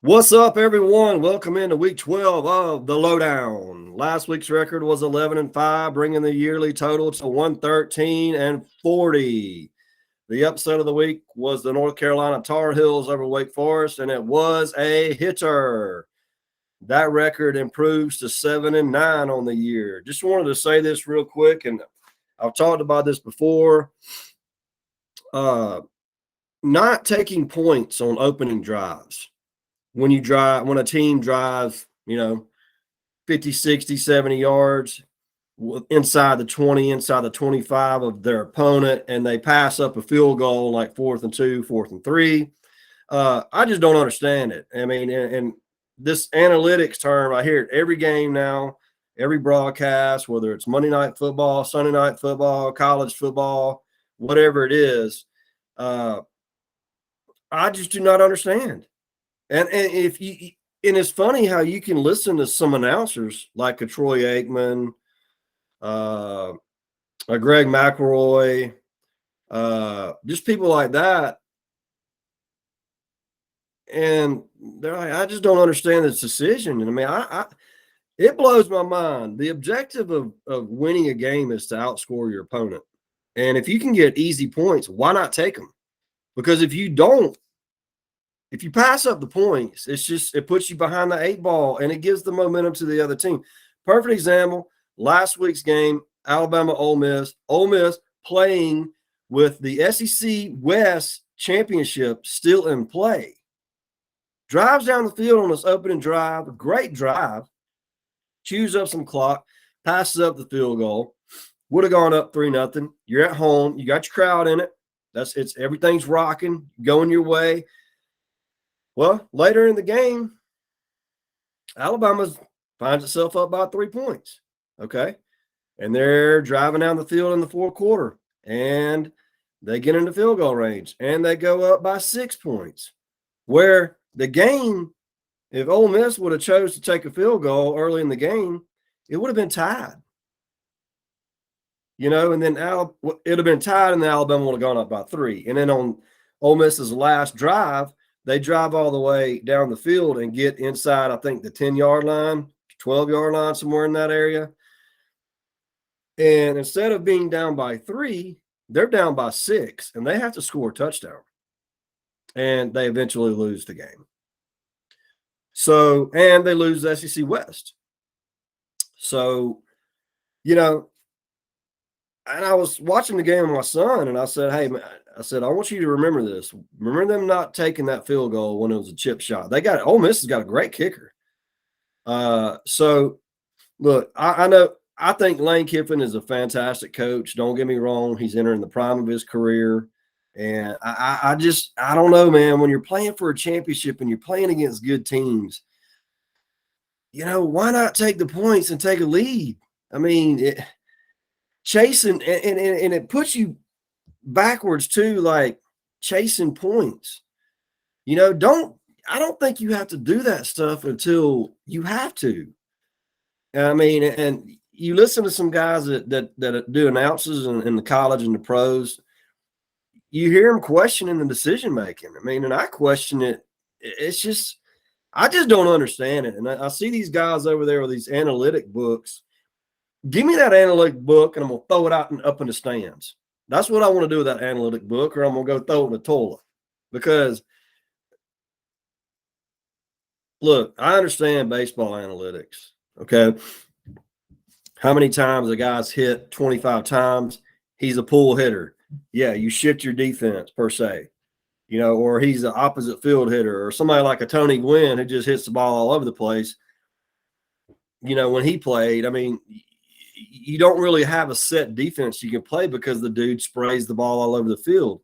What's up, everyone? Welcome into week 12 of the Lowe Down. Last week's record was 11-5, bringing the yearly total to 113-40. The upset of the week was the North Carolina Tar Heels over Wake Forest, and it was a hitter. That record improves to 7-9 on the year. Just wanted to say this real quick, and I've talked about this before. Not taking points on opening drives. When a team drives, 50, 60, 70 yards inside the 20, inside the 25 of their opponent, and they pass up a field goal like 4th and 2, 4th and 3. I just don't understand it. I mean, and this analytics term, I hear it every game now, every broadcast, whether it's Monday Night Football, Sunday Night Football, college football, whatever it is. I just do not understand. And it's funny how you can listen to some announcers like a Troy Aikman, a Greg McElroy, just people like that, and they're like, I just don't understand this decision. And I mean, it blows my mind. The objective of winning a game is to outscore your opponent, and if you can get easy points, why not take them? Because if you don't. If you pass up the points, it puts you behind the 8 ball, and it gives the momentum to the other team. Perfect example, last week's game, Alabama, Ole Miss. Ole Miss playing with the SEC West championship still in play. Drives down the field on this opening drive, a great drive, chews up some clock, passes up the field goal. Would have gone up 3-0. You're at home. You got your crowd in it. Everything's rocking, going your way. Well, later in the game, Alabama finds itself up by 3 points, okay? And they're driving down the field in the fourth quarter, and they get into field goal range, and they go up by 6 points. Where the game, if Ole Miss would have chose to take a field goal early in the game, it would have been tied. And then it would have been tied, and then Alabama would have gone up by 3. And then on Ole Miss's last drive, they drive all the way down the field and get inside, I think, the 10-yard line, 12-yard line, somewhere in that area. And instead of being down by 3, they're down by 6, and they have to score a touchdown. And they eventually lose the game. And they lose the SEC West. So, and I was watching the game with my son, and I said, hey, man, I want you to remember this. Remember them not taking that field goal when it was a chip shot. Ole Miss has got a great kicker. So, look, I think Lane Kiffin is a fantastic coach. Don't get me wrong. He's entering the prime of his career. And I don't know, man, when you're playing for a championship and you're playing against good teams, why not take the points and take a lead? I mean, chasing, and it puts you backwards too, like chasing points. I don't think you have to do that stuff until you have to. I mean, and you listen to some guys that do announces in the college and the pros, you hear them questioning the decision making. I mean, and I question it. I just don't understand it. And I see these guys over there with these analytic books. Give me that analytic book, and I'm going to throw it up in the stands. That's what I want to do with that analytic book, or I'm going to go throw it in the toilet. Because, look, I understand baseball analytics, okay? How many times a guy's hit 25 times, he's a pull hitter. Yeah, you shift your defense, per se. Or he's an opposite field hitter, or somebody like a Tony Gwynn who just hits the ball all over the place. When he played, I mean, you don't really have a set defense you can play because the dude sprays the ball all over the field.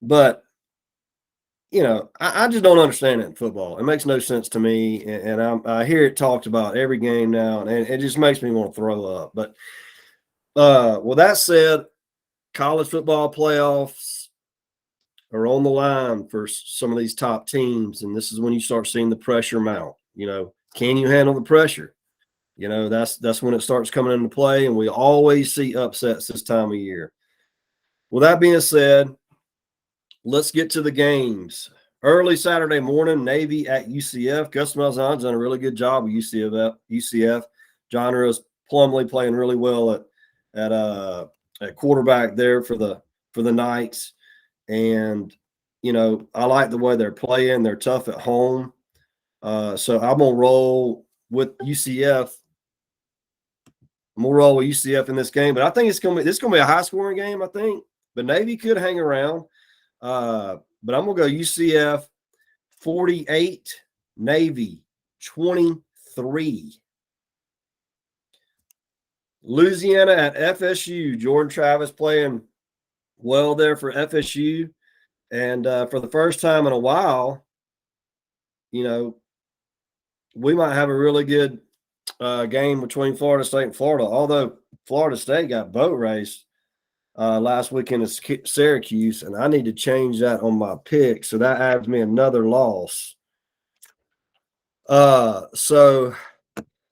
But, I just don't understand it in football. It makes no sense to me. And I hear it talked about every game now, and it just makes me want to throw up. But, with that said, college football playoffs are on the line for some of these top teams. And this is when you start seeing the pressure mount. Can you handle the pressure? That's when it starts coming into play, and we always see upsets this time of year. With that being said, let's get to the games. Early Saturday morning, Navy at UCF. Gus Malzahn's done a really good job with UCF. John Rose Plumlee playing really well at quarterback there for the Knights. And, I like the way they're playing. They're tough at home. So I'm going to roll with UCF. I'm going to roll with UCF in this game. But I think this is going to be a high-scoring game, I think. But Navy could hang around. But I'm going to go UCF 48, Navy 23. Louisiana at FSU. Jordan Travis playing well there for FSU. And for the first time in a while, we might have a really good game between Florida State and Florida, although Florida State got boat raced last weekend at Syracuse, and I need to change that on my pick, so that adds me another loss. So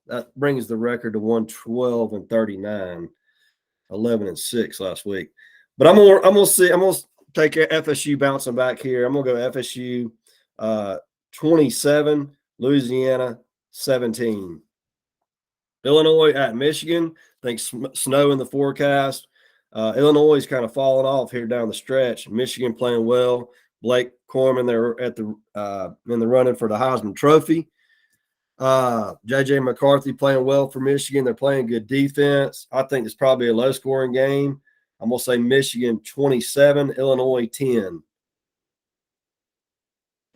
that brings the record to 112-39, 11-6 last week. But I'm gonna take FSU bouncing back here. I'm gonna go FSU 27, Louisiana 17. Illinois at Michigan. I think snow in the forecast. Illinois is kind of falling off here down the stretch. Michigan playing well. Blake Corman, they're at the in the running for the Heisman Trophy. JJ McCarthy playing well for Michigan. They're playing good defense. I think it's probably a low-scoring game. I'm going to say Michigan 27, Illinois 10.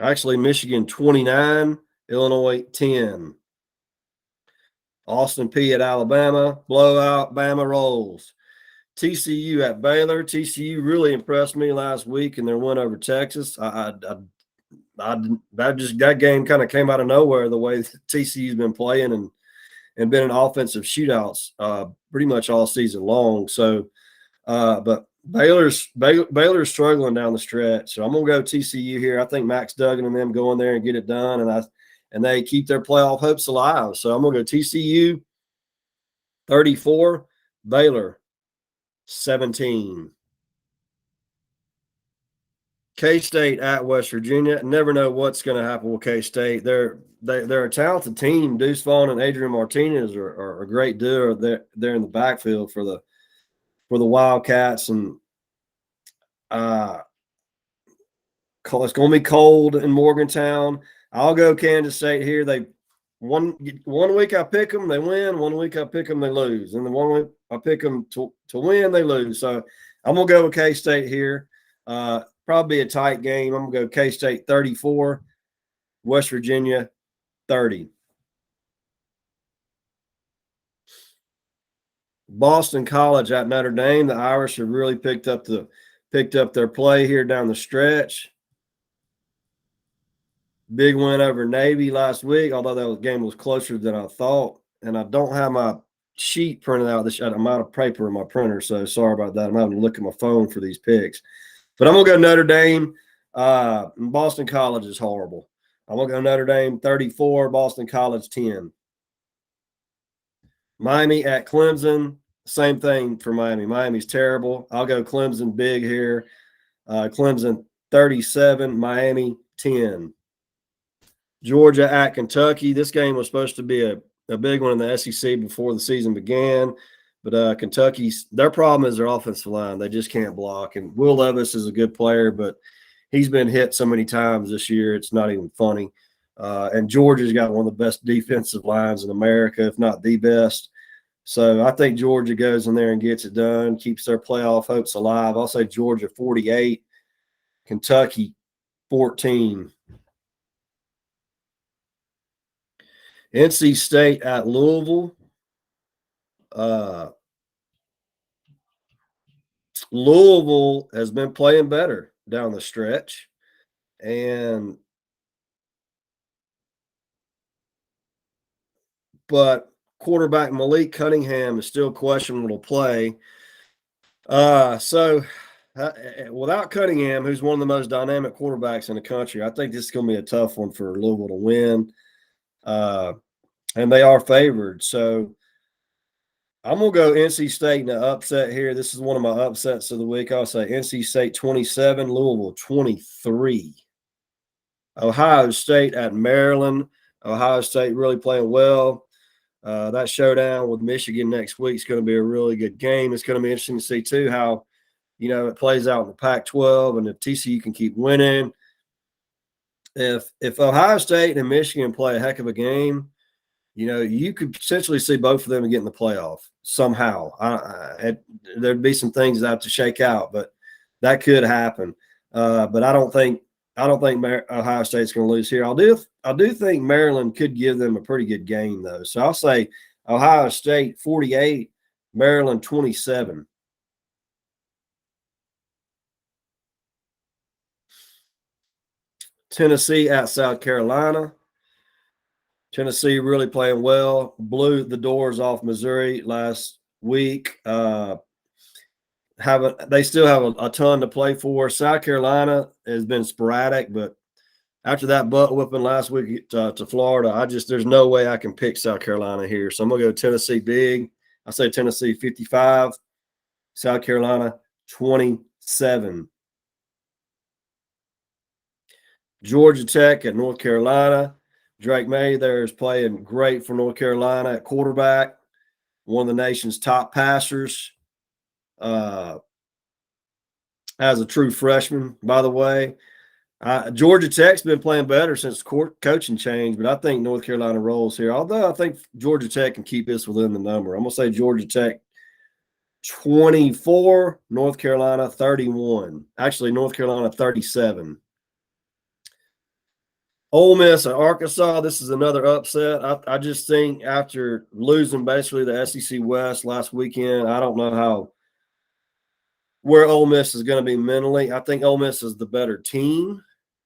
Actually, Michigan 29, Illinois 10. Austin P at Alabama. Blowout, Bama rolls. TCU at Baylor. TCU really impressed me last week in their win over Texas. That game kind of came out of nowhere the way TCU's been playing and been in offensive shootouts pretty much all season long. So, but Baylor's struggling down the stretch. So I'm gonna go TCU here. I think Max Duggan and them go in there and get it done, and they keep their playoff hopes alive. So I'm gonna go TCU 34, Baylor 17. K-State at West Virginia. Never know what's going to happen with K-State. They're a talented team. Deuce Vaughn and Adrian Martinez are a great duo. They're in the backfield for the Wildcats, and it's going to be cold in Morgantown. I'll go Kansas State here. They one week I pick them, they win. 1 week I pick them, they lose. And the 1 week I pick them to win, they lose. So I'm going to go with K-State here. Probably a tight game. I'm going to go K-State 34, West Virginia 30. Boston College at Notre Dame. The Irish have really picked up their play here down the stretch. Big win over Navy last week, although that game was closer than I thought. And I don't have my sheet printed out. I'm out of paper in my printer, so sorry about that. I'm having to look at my phone for these picks. But I'm going to go Notre Dame. Boston College is horrible. I'm going to go Notre Dame 34, Boston College 10. Miami at Clemson. Same thing for Miami. Miami's terrible. I'll go Clemson big here. Clemson 37, Miami 10. Georgia at Kentucky. This game was supposed to be a big one in the SEC before the season began. But their problem is their offensive line. They just can't block. And Will Levis is a good player, but he's been hit so many times this year, it's not even funny. And Georgia's got one of the best defensive lines in America, if not the best. So I think Georgia goes in there and gets it done, keeps their playoff hopes alive. I'll say Georgia 48, Kentucky 14. NC State at Louisville. Louisville has been playing better down the stretch, but quarterback Malik Cunningham is still questionable to play. So without Cunningham, who's one of the most dynamic quarterbacks in the country, I think this is going to be a tough one for Louisville to win. And they are favored. So I'm going to go NC State in an upset here. This is one of my upsets of the week. I'll say NC State 27, Louisville 23. Ohio State at Maryland. Ohio State really playing well. That showdown with Michigan next week is going to be a really good game. It's going to be interesting to see, too, how, it plays out in the Pac-12 and if TCU can keep winning. If Ohio State and Michigan play a heck of a game, you could potentially see both of them get in the playoff somehow. There'd be some things that have to shake out, but that could happen. But I don't think Ohio State's going to lose here. I do think Maryland could give them a pretty good game, though. So I'll say Ohio State 48, Maryland 27. Tennessee at South Carolina. Tennessee really playing well. Blew the doors off Missouri last week. They still have a ton to play for. South Carolina has been sporadic, but after that butt whipping last week to Florida, there's no way I can pick South Carolina here. So I'm going to go Tennessee big. I say Tennessee 55, South Carolina 27. Georgia Tech at North Carolina. Drake May there is playing great for North Carolina at quarterback, one of the nation's top passers. As a true freshman, by the way. Georgia Tech's been playing better since coaching change, but I think North Carolina rolls here. Although I think Georgia Tech can keep this within the number. I'm going to say Georgia Tech 24, North Carolina 31. Actually, North Carolina 37. Ole Miss at Arkansas. This is another upset. I just think after losing basically the SEC West last weekend, I don't know where Ole Miss is going to be mentally. I think Ole Miss is the better team,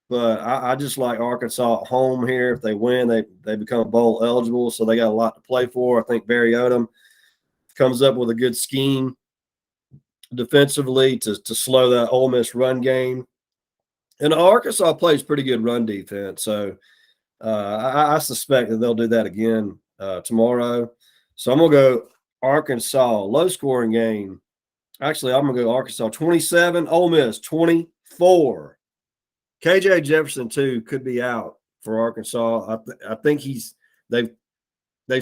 but I just like Arkansas at home here. If they win, they become bowl eligible, so they got a lot to play for. I think Barry Odom comes up with a good scheme defensively to slow that Ole Miss run game. And Arkansas plays pretty good run defense, so I suspect that they'll do that again tomorrow. So I'm going to go Arkansas, low-scoring game. Actually, I'm going to go Arkansas 27, Ole Miss 24. KJ Jefferson, too, could be out for Arkansas. I think they've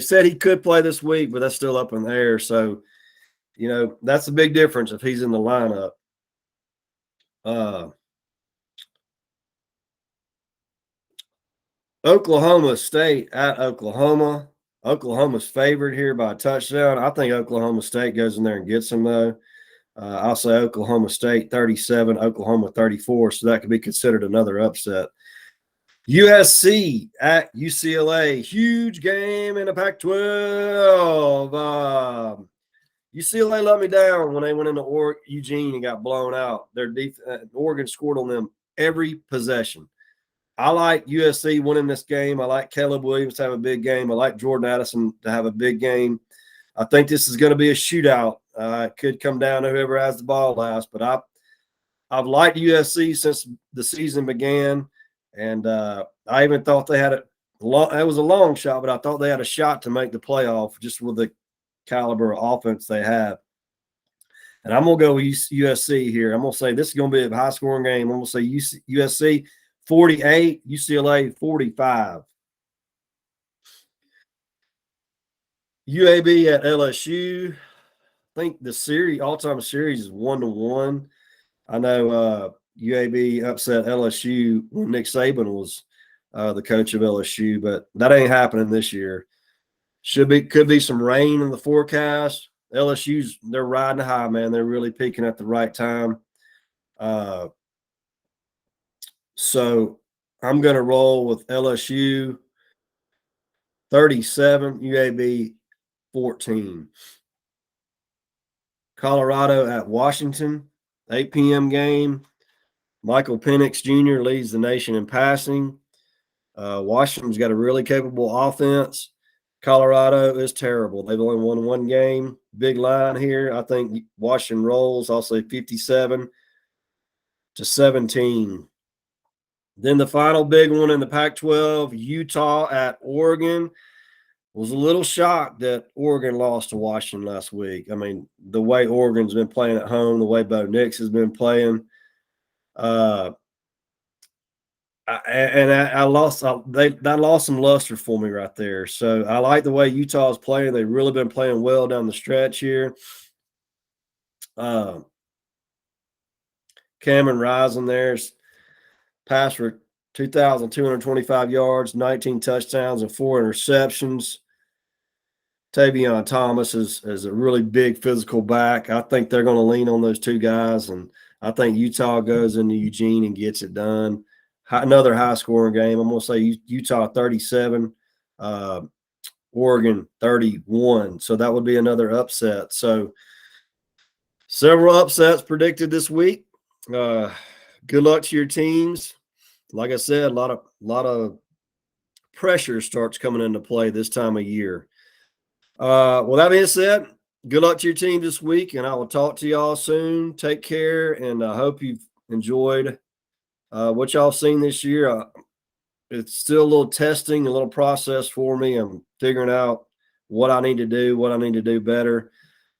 said he could play this week, but that's still up in the air. So, that's a big difference if he's in the lineup. Oklahoma State at Oklahoma. Oklahoma's favored here by a touchdown. I think Oklahoma State goes in there and gets them, though. I'll say Oklahoma State 37, Oklahoma 34, so that could be considered another upset. USC at UCLA, huge game in the Pac-12. UCLA let me down when they went into Eugene and got blown out. Oregon scored on them every possession. I like USC winning this game. I like Caleb Williams to have a big game. I like Jordan Addison to have a big game. I think this is going to be a shootout. It could come down to whoever has the ball last, but I've liked USC since the season began, and I even thought they had it was a long shot, but I thought they had a shot to make the playoff just with the caliber of offense they have. And I'm going to go with USC here. I'm going to say this is going to be a high-scoring game. I'm going to say USC 48, UCLA 45. UAB at LSU. I think the all-time series is 1-1. I know UAB upset LSU when Nick Saban was the coach of LSU, but that ain't happening this year. Could be some rain in the forecast. They're riding high, man. They're really peaking at the right time. So I'm going to roll with LSU 37, UAB 14. Colorado at Washington, 8 p.m. game. Michael Penix Jr. leads the nation in passing. Washington's got a really capable offense. Colorado is terrible. They've only won one game. Big line here. I think Washington rolls. I'll say 57-17. Then the final big one in the Pac-12, Utah at Oregon. Was a little shocked that Oregon lost to Washington last week. I mean, the way Oregon's been playing at home, the way Bo Nix has been playing. I lost. That lost some luster for me right there. So I like the way Utah's playing. They've really been playing well down the stretch here. Cameron Rising there's passed for 2,225 yards, 19 touchdowns, and 4 interceptions. Tavion Thomas is a really big physical back. I think they're going to lean on those two guys, and I think Utah goes into Eugene and gets it done. Another high-scoring game. I'm going to say Utah 37, Oregon 31. So that would be another upset. So several upsets predicted this week. Good luck to your teams. Like I said, a lot of pressure starts coming into play this time of year. Well, that being said, good luck to your team this week, and I will talk to y'all soon. Take care, and I hope you've enjoyed what y'all seen this year. It's still a little testing, a little process for me. I'm figuring out what I need to do better,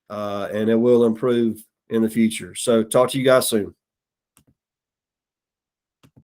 and it will improve in the future. So talk to you guys soon.